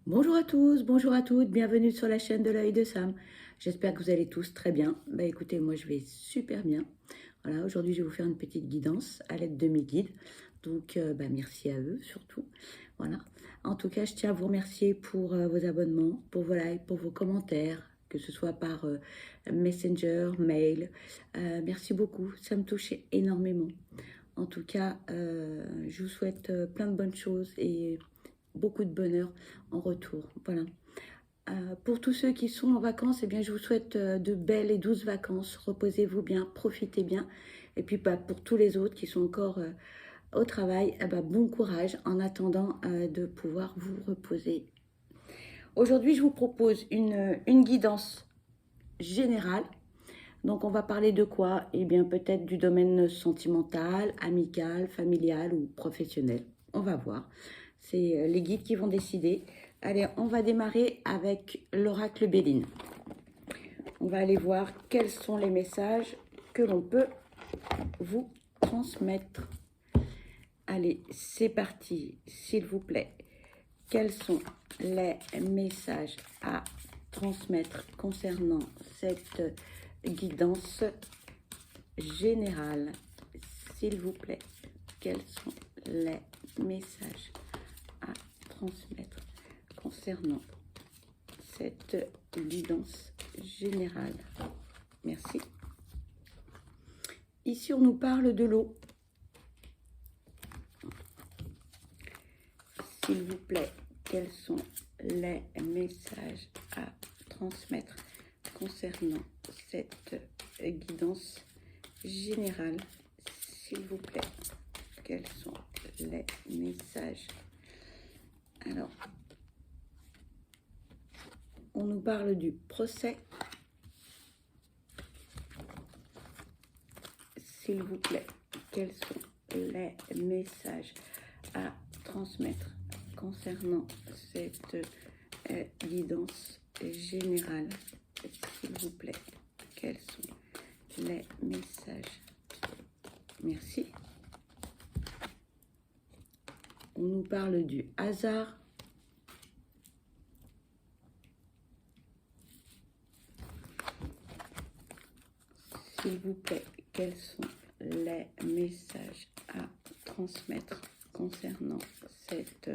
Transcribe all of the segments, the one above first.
Bonjour à tous, bonjour à toutes, bienvenue sur la chaîne de l'œil de Sam. J'espère que vous allez tous très bien. Bah écoutez, moi je vais super bien. Voilà, aujourd'hui je vais vous faire une petite guidance à l'aide de mes guides. Donc merci à eux surtout. Voilà. En tout cas, je tiens à vous remercier pour vos abonnements, pour vos likes, pour vos commentaires, que ce soit par Messenger, mail. Merci beaucoup, ça me touche énormément. En tout cas, je vous souhaite plein de bonnes choses et beaucoup de bonheur en retour. Voilà. Pour tous ceux qui sont en vacances, eh bien, je vous souhaite de belles et douces vacances. Reposez-vous bien, profitez bien. Et puis pour tous les autres qui sont encore au travail, bon courage en attendant de pouvoir vous reposer. Aujourd'hui, je vous propose une guidance générale. Donc, on va parler de quoi? Eh bien, peut-être du domaine sentimental, amical, familial ou professionnel. On va voir. C'est les guides qui vont décider. Allez, on va démarrer avec l'oracle Béline. On va aller voir quels sont les messages que l'on peut vous transmettre. Allez, c'est parti, s'il vous plaît. Quels sont les messages à transmettre concernant cette guidance générale, s'il vous plaît? Quels sont les messages à transmettre concernant cette guidance générale? Merci. Ici, on nous parle de l'eau. S'il vous plaît, quels sont les messages à transmettre concernant cette guidance générale? S'il vous plaît, quels sont les messages? Alors, on nous parle du procès. S'il vous plaît, quels sont les messages à transmettre concernant cette guidance générale? S'il vous plaît, quels sont les messages? Merci. On nous parle du hasard. S'il vous plaît, quels sont les messages à transmettre concernant cette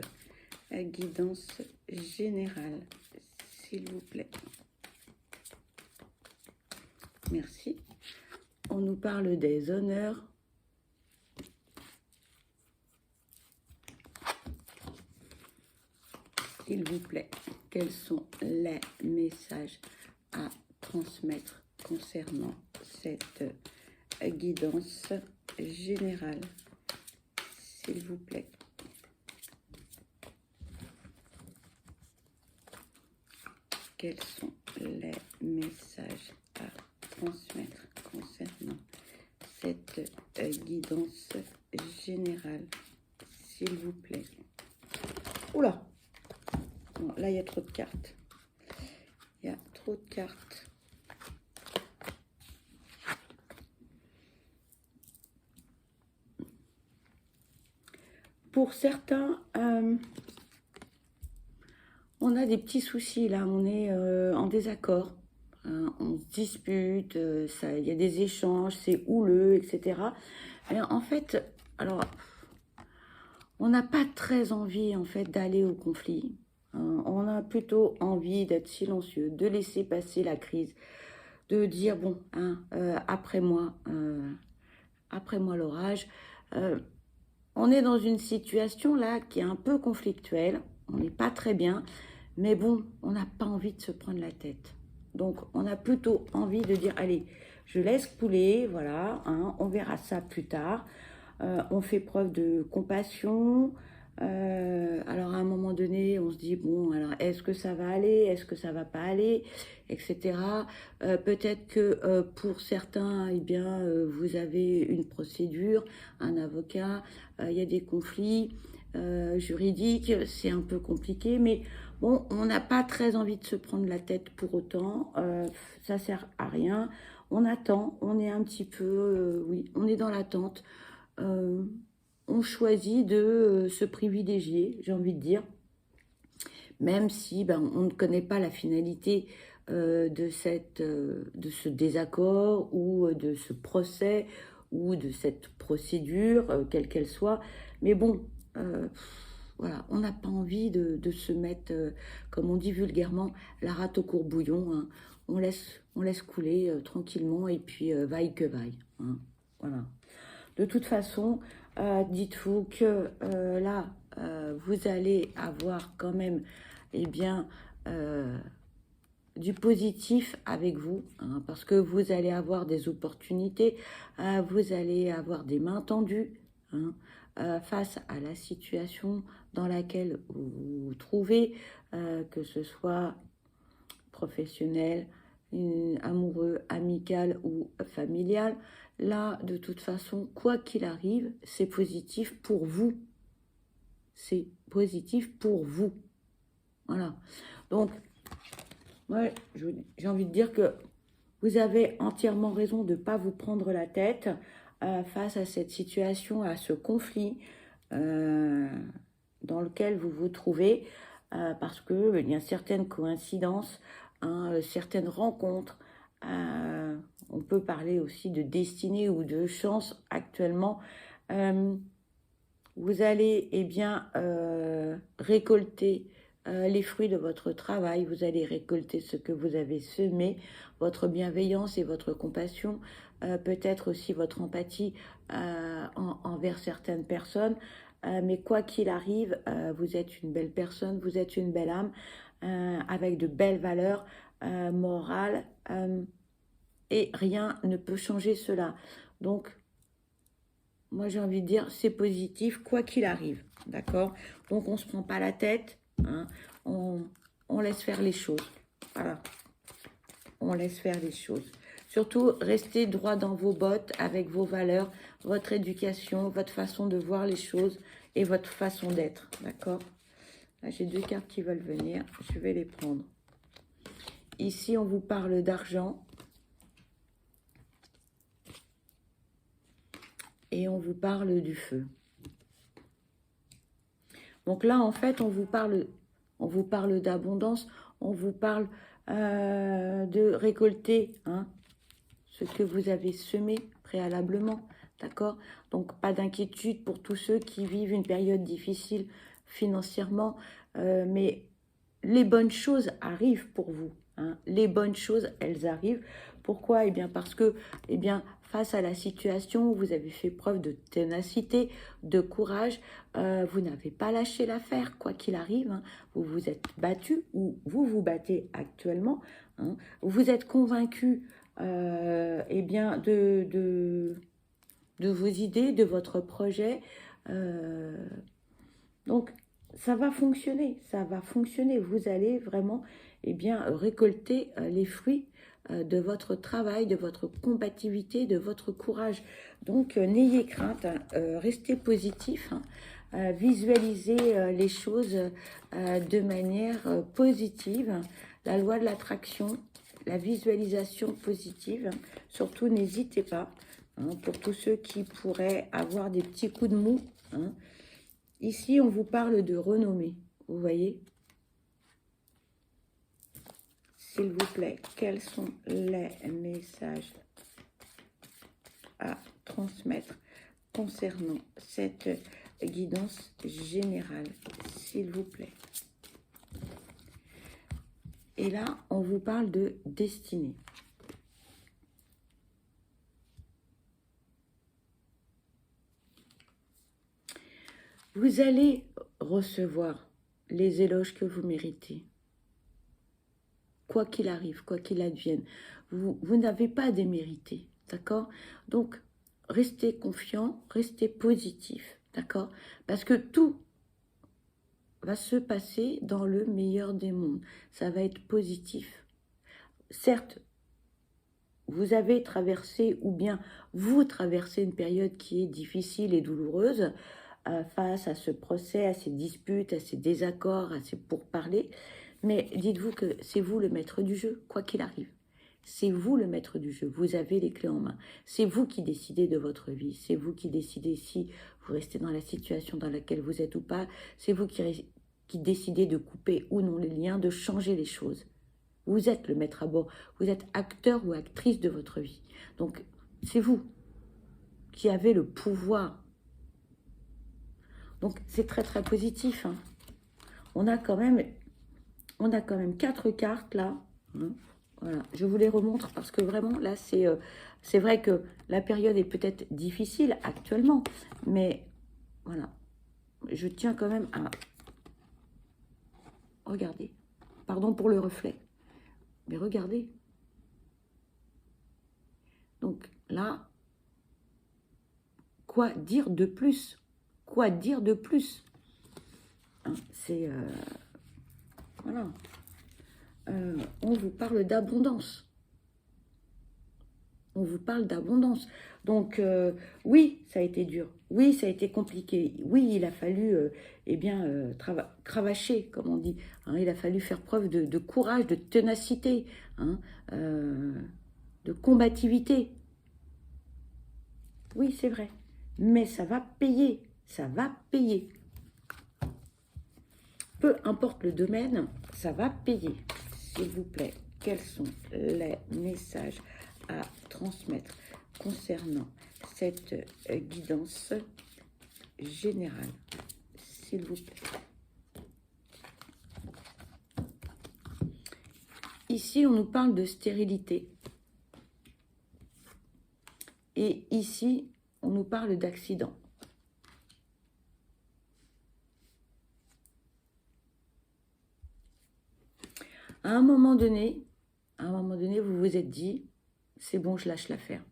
guidance générale? S'il vous plaît. Merci. On nous parle des honneurs. S'il vous plaît, quels sont les messages à transmettre concernant cette guidance générale? S'il vous plaît. Quels sont les messages à transmettre concernant cette guidance générale? S'il vous plaît. Oula! Bon, là, il y a trop de cartes. Il y a trop de cartes. Pour certains, on a des petits soucis là, on est en désaccord, on se dispute, il y a des échanges, c'est houleux, etc. Et en fait, alors, on n'a pas très envie en fait d'aller au conflit. On a plutôt envie d'être silencieux, de laisser passer la crise, de dire bon, hein, après moi l'orage. On est dans une situation là qui est un peu conflictuelle, on n'est pas très bien, mais bon, on n'a pas envie de se prendre la tête. Donc, on a plutôt envie de dire, allez, je laisse couler, voilà, hein, on verra ça plus tard. On fait preuve de compassion. Alors, à un moment donné, on se dit, bon, alors, est-ce que ça va aller? Est-ce que ça va pas aller? Etc. Peut-être que pour certains, eh bien, vous avez une procédure, un avocat, il y a des conflits juridiques, c'est un peu compliqué, mais bon, on n'a pas très envie de se prendre la tête pour autant, ça sert à rien. On attend, on est un petit peu, oui, on est dans l'attente. On choisit de se privilégier, j'ai envie de dire, même si ben, on ne connaît pas la finalité de ce désaccord ou de ce procès ou de cette procédure, quelle qu'elle soit. Mais bon, voilà, on n'a pas envie de se mettre, comme on dit vulgairement, la rate au courbouillon, hein. On laisse couler tranquillement et puis vaille que vaille, hein. Voilà. De toute façon, dites-vous que là, vous allez avoir quand même, eh bien, du positif avec vous, hein, parce que vous allez avoir des opportunités, vous allez avoir des mains tendues, hein, face à la situation dans laquelle vous vous trouvez, que ce soit professionnel, amoureux, amical ou familial. Là, de toute façon, quoi qu'il arrive, c'est positif pour vous. C'est positif pour vous. Voilà. Donc, moi, j'ai envie de dire que vous avez entièrement raison de ne pas vous prendre la tête face à cette situation, à ce conflit dans lequel vous vous trouvez, parce qu'il y a certaines coïncidences, hein, certaines rencontres. On peut parler aussi de destinée ou de chance actuellement. Vous allez bien récolter les fruits de votre travail, vous allez récolter ce que vous avez semé, votre bienveillance et votre compassion, peut-être aussi votre empathie envers certaines personnes. Mais quoi qu'il arrive, vous êtes une belle personne, vous êtes une belle âme, avec de belles valeurs morales, et rien ne peut changer cela. Donc, moi, j'ai envie de dire, c'est positif, quoi qu'il arrive, d'accord? Donc, on ne se prend pas la tête, hein, on laisse faire les choses, voilà. On laisse faire les choses. Surtout, restez droit dans vos bottes avec vos valeurs, votre éducation, votre façon de voir les choses et votre façon d'être, d'accord? Là, j'ai 2 cartes qui veulent venir, je vais les prendre. Ici, on vous parle d'argent. Et on vous parle du feu. Donc là, en fait, on vous parle d'abondance, on vous parle de récolter, hein, ce que vous avez semé préalablement, d'accord? Donc, pas d'inquiétude pour tous ceux qui vivent une période difficile financièrement, mais les bonnes choses arrivent pour vous, hein. Les bonnes choses, elles arrivent. Pourquoi? Eh bien, parce que, eh bien, face à la situation, vous avez fait preuve de ténacité, de courage. Vous n'avez pas lâché l'affaire, quoi qu'il arrive, hein. Vous vous êtes battu, ou vous vous battez actuellement, hein. Vous êtes convaincu, eh bien, de vos idées, de votre projet. Donc, ça va fonctionner, ça va fonctionner. Vous allez vraiment, eh bien, récolter les fruits de votre travail, de votre combativité, de votre courage. Donc, n'ayez crainte, hein, restez positif, hein, visualisez les choses de manière positive. La loi de l'attraction, la visualisation positive, surtout n'hésitez pas, hein, pour tous ceux qui pourraient avoir des petits coups de mou, hein. Ici, on vous parle de renommée, vous voyez? S'il vous plaît, quels sont les messages à transmettre concernant cette guidance générale, s'il vous plaît? Et là, on vous parle de destinée. Vous allez recevoir les éloges que vous méritez. Quoi qu'il arrive, quoi qu'il advienne, vous n'avez pas à démériter, d'accord? Donc, restez confiant, restez positif, d'accord? Parce que tout va se passer dans le meilleur des mondes. Ça va être positif. Certes, vous avez traversé, ou bien vous traversez une période qui est difficile et douloureuse, face à ce procès, à ces disputes, à ces désaccords, à ces pourparlers. Mais dites-vous que c'est vous le maître du jeu, quoi qu'il arrive. C'est vous le maître du jeu, vous avez les clés en main. C'est vous qui décidez de votre vie, c'est vous qui décidez si vous restez dans la situation dans laquelle vous êtes ou pas. C'est vous qui décidez de couper ou non les liens, de changer les choses. Vous êtes le maître à bord, vous êtes acteur ou actrice de votre vie. Donc, c'est vous qui avez le pouvoir. Donc, c'est très, très positif. Hein. On a quand même 4 cartes, là. Hein. Voilà, je vous les remontre parce que vraiment, là, c'est vrai que la période est peut-être difficile actuellement, mais voilà, je tiens quand même à... Regardez, pardon pour le reflet, mais regardez. Donc là, quoi dire de plus? Quoi dire de plus? Hein, c'est... voilà. On vous parle d'abondance. On vous parle d'abondance. Donc, oui, ça a été dur. Oui, ça a été compliqué. Oui, il a fallu, cravacher, comme on dit. Hein, il a fallu faire preuve de courage, de ténacité, hein, de combativité. Oui, c'est vrai. Mais ça va payer. Ça va payer. Peu importe le domaine, ça va payer. S'il vous plaît, quels sont les messages à transmettre concernant cette guidance générale, s'il vous plaît. Ici, on nous parle de stérilité. Et ici, on nous parle d'accident. À un moment donné, vous vous êtes dit, c'est bon, je lâche l'affaire.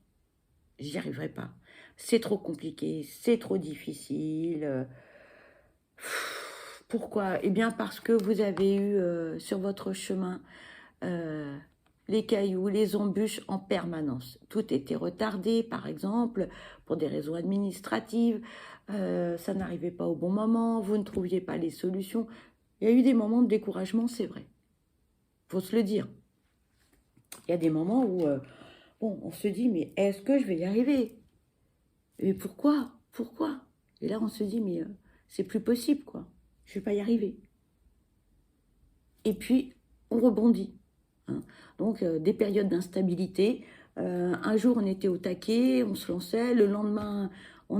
J'y arriverai pas. C'est trop compliqué, c'est trop difficile. Pourquoi? Eh bien parce que vous avez eu sur votre chemin les cailloux, les embûches en permanence. Tout était retardé, par exemple, pour des raisons administratives. Ça n'arrivait pas au bon moment, vous ne trouviez pas les solutions. Il y a eu des moments de découragement, c'est vrai. Faut se le dire. Il y a des moments où bon, on se dit, mais est-ce que je vais y arriver? Et pourquoi? Pourquoi? Et là, on se dit, mais c'est plus possible, quoi. Je ne vais pas y arriver. Et puis, on rebondit. Hein. Donc, des périodes d'instabilité. Un jour, on était au taquet, on se lançait. Le lendemain, on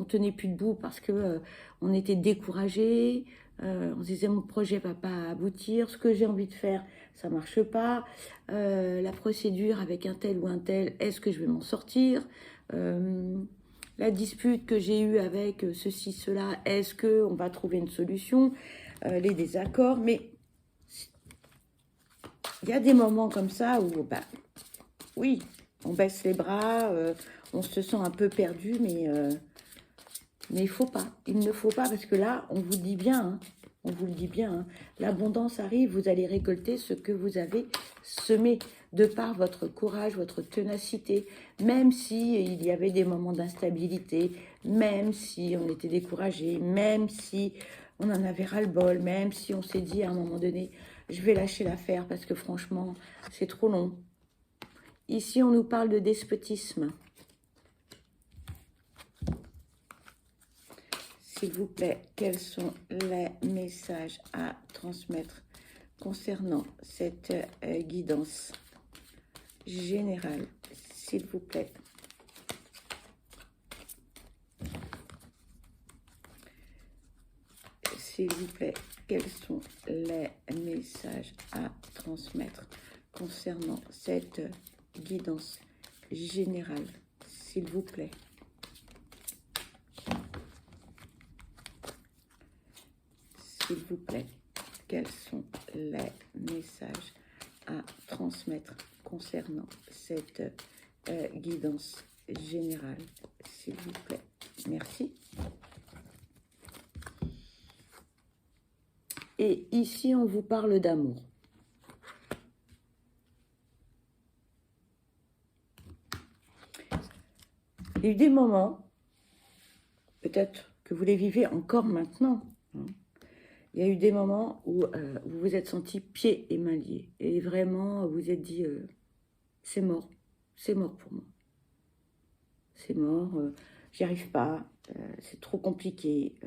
tenait plus debout parce que on était découragé. On se disait, mon projet va pas aboutir. Ce que j'ai envie de faire, ça marche pas. La procédure avec un tel ou un tel, est-ce que je vais m'en sortir? La dispute que j'ai eue avec ceci, cela, est-ce qu'on va trouver une solution? Les désaccords, mais il y a des moments comme ça où, bah, oui, on baisse les bras, on se sent un peu perdu, mais il faut pas. Il ne faut pas, parce que là, on vous dit bien, hein, on vous le dit bien, hein, l'abondance arrive, vous allez récolter ce que vous avez semé, de par votre courage, votre ténacité, même si il y avait des moments d'instabilité, même si on était découragé, même si on en avait ras-le-bol, même si on s'est dit à un moment donné, je vais lâcher l'affaire parce que franchement, c'est trop long. Ici, on nous parle de despotisme. S'il vous plaît, quels sont les messages à transmettre concernant cette guidance générale, s'il vous plaît? S'il vous plaît, quels sont les messages à transmettre concernant cette guidance générale, s'il vous plaît? S'il vous plaît, quels sont les messages à transmettre concernant cette guidance générale, s'il vous plaît? Merci. Et ici, on vous parle d'amour. Il y a eu des moments, peut-être que vous les vivez encore maintenant, hein. Il y a eu des moments où vous vous êtes senti pieds et mains liés. Et vraiment, vous vous êtes dit, c'est mort pour moi. C'est mort, j'y arrive pas, c'est trop compliqué.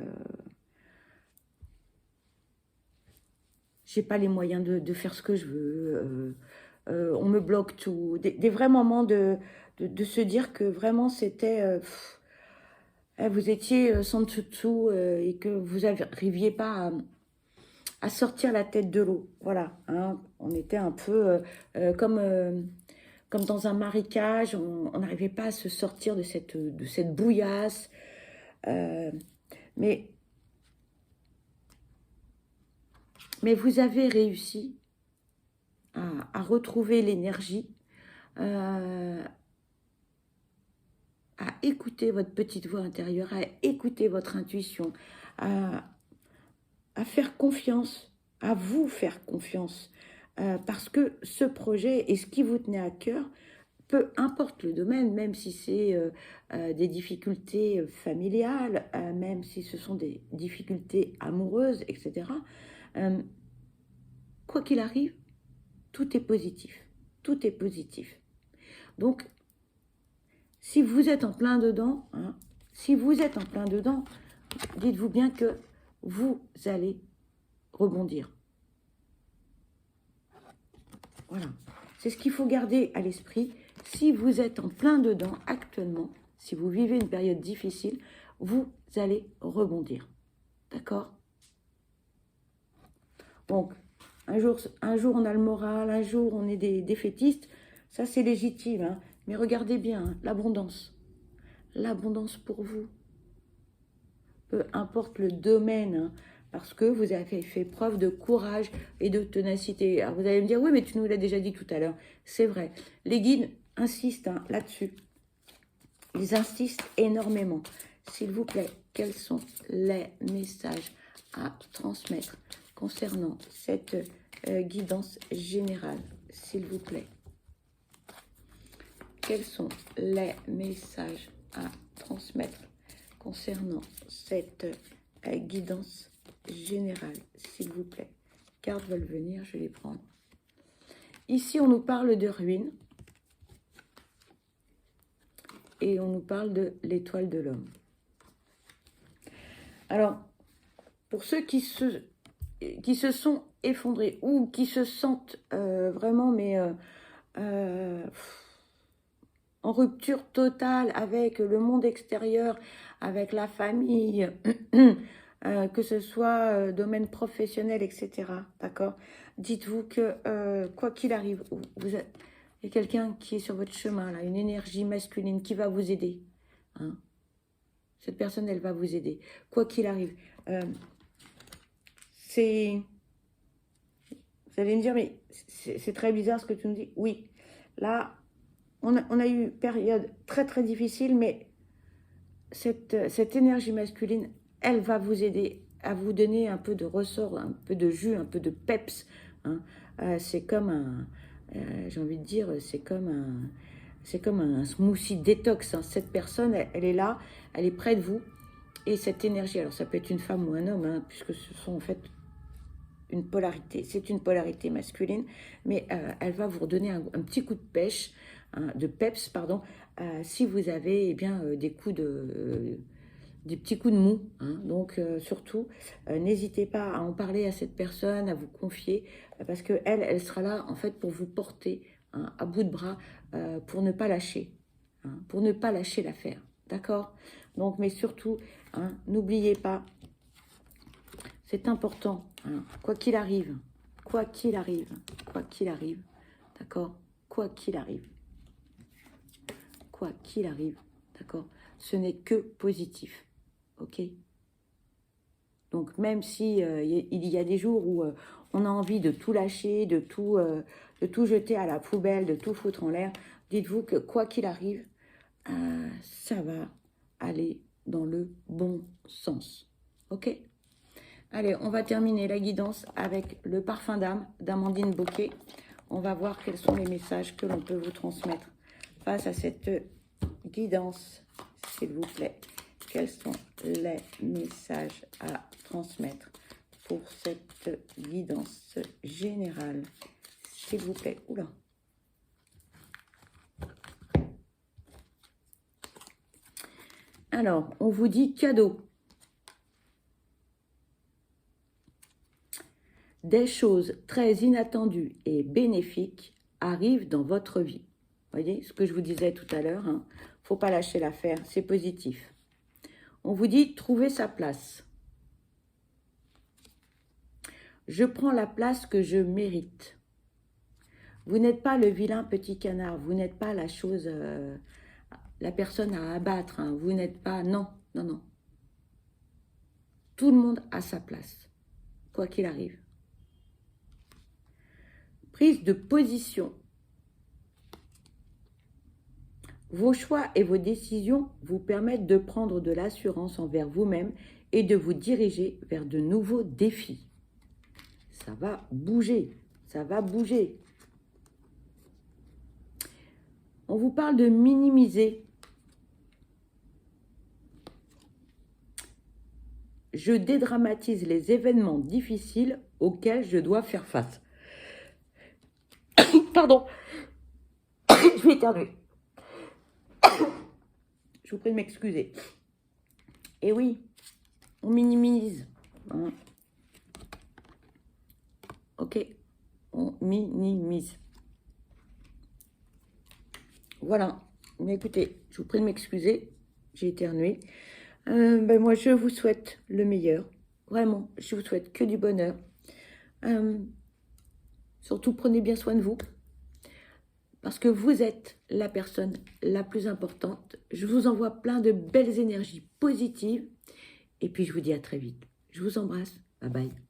j'ai pas les moyens de faire ce que je veux, on me bloque tout. Des vrais moments de se dire que vraiment c'était, vous étiez sans dessus dessous et que vous n'arriviez pas à sortir la tête de l'eau. Voilà, hein. On était un peu comme dans un marécage, on n'arrivait pas à se sortir de cette bouillasse. Euh, mais, mais vous avez réussi à retrouver l'énergie, euh, à écouter votre petite voix intérieure, à écouter votre intuition, à, à faire confiance, à vous faire confiance. Parce que ce projet et ce qui vous tenait à cœur, peu importe le domaine, même si c'est des difficultés familiales, même si ce sont des difficultés amoureuses, etc., euh, quoi qu'il arrive, tout est positif. Tout est positif. Donc, si vous êtes en plein dedans, hein, si vous êtes en plein dedans, dites-vous bien que vous allez rebondir. Voilà. C'est ce qu'il faut garder à l'esprit. Si vous êtes en plein dedans actuellement, si vous vivez une période difficile, vous allez rebondir. D'accord? Donc, un jour on a le moral, un jour on est des défaitistes. Ça, c'est légitime. Hein. Mais regardez bien, hein, l'abondance. L'abondance pour vous. Peu importe le domaine, hein, parce que vous avez fait preuve de courage et de ténacité. Alors vous allez me dire, oui, mais tu nous l'as déjà dit tout à l'heure. C'est vrai. Les guides insistent hein, là-dessus. Ils insistent énormément. S'il vous plaît, quels sont les messages à transmettre concernant cette guidance générale, s'il vous plaît? Quels sont les messages à transmettre concernant cette guidance générale, s'il vous plaît? Cartes veulent venir, je vais les prendre. Ici, on nous parle de ruines. Et on nous parle de l'étoile de l'homme. Alors, pour ceux qui se sont effondrés ou qui se sentent vraiment en rupture totale avec le monde extérieur, avec la famille, que ce soit domaine professionnel, etc. D'accord? Dites-vous que quoi qu'il arrive, il y a quelqu'un qui est sur votre chemin, là, une énergie masculine qui va vous aider. Hein? Cette personne, elle va vous aider. Quoi qu'il arrive. Vous allez me dire, mais c'est très bizarre ce que tu nous dis. Oui, là, on a eu une période très très difficile, mais cette énergie masculine, elle va vous aider à vous donner un peu de ressort, un peu de jus, un peu de peps. Hein. C'est comme j'ai envie de dire, c'est comme un smoothie détox. Hein. Cette personne, elle est là, elle est près de vous. Et cette énergie, alors ça peut être une femme ou un homme, hein, puisque ce sont en fait une polarité. C'est une polarité masculine, mais elle va vous redonner un petit coup de pêche, hein, de peps, pardon, si vous avez eh bien, des petits coups de mou. Hein. Donc surtout, n'hésitez pas à en parler à cette personne, à vous confier, parce qu'elle, elle sera là en fait pour vous porter hein, à bout de bras, pour ne pas lâcher, hein, pour ne pas lâcher l'affaire. D'accord? Donc, mais surtout, hein, n'oubliez pas, c'est important, hein, quoi qu'il arrive, quoi qu'il arrive, quoi qu'il arrive, d'accord? Quoi qu'il arrive, d'accord? Ce n'est que positif, ok? Donc, même si il y a des jours où on a envie de tout lâcher, de tout jeter à la poubelle, de tout foutre en l'air, dites-vous que quoi qu'il arrive, ça va aller dans le bon sens. Ok? Allez, on va terminer la guidance avec le parfum d'âme d'Amandine Bocquet. On va voir quels sont les messages que l'on peut vous transmettre face à cette guidance, s'il vous plaît. Quels sont les messages à transmettre pour cette guidance générale, s'il vous plaît? Oula. Alors, on vous dit cadeau. des choses très inattendues et bénéfiques arrivent dans votre vie. Vous voyez ce que je vous disais tout à l'heure, hein. Faut pas lâcher l'affaire, c'est positif. On vous dit trouver sa place. Je prends la place que je mérite. Vous n'êtes pas le vilain petit canard, vous n'êtes pas la chose, la personne à abattre, hein. Vous n'êtes pas, non, non, non. Tout le monde a sa place, quoi qu'il arrive. Prise de position. Vos choix et vos décisions vous permettent de prendre de l'assurance envers vous-même et de vous diriger vers de nouveaux défis. Ça va bouger, ça va bouger. On vous parle de minimiser. Je dédramatise les événements difficiles auxquels je dois faire face. Pardon, je vais éternuer. Je vous prie de m'excuser. Et oui, on minimise. Hein. Ok, on minimise. Voilà. Mais écoutez, je vous prie de m'excuser. J'ai éternué. Moi, je vous souhaite le meilleur. Vraiment, je vous souhaite que du bonheur. Surtout, prenez bien soin de vous. Parce que vous êtes la personne la plus importante. Je vous envoie plein de belles énergies positives. Et puis, je vous dis à très vite. Je vous embrasse. Bye bye.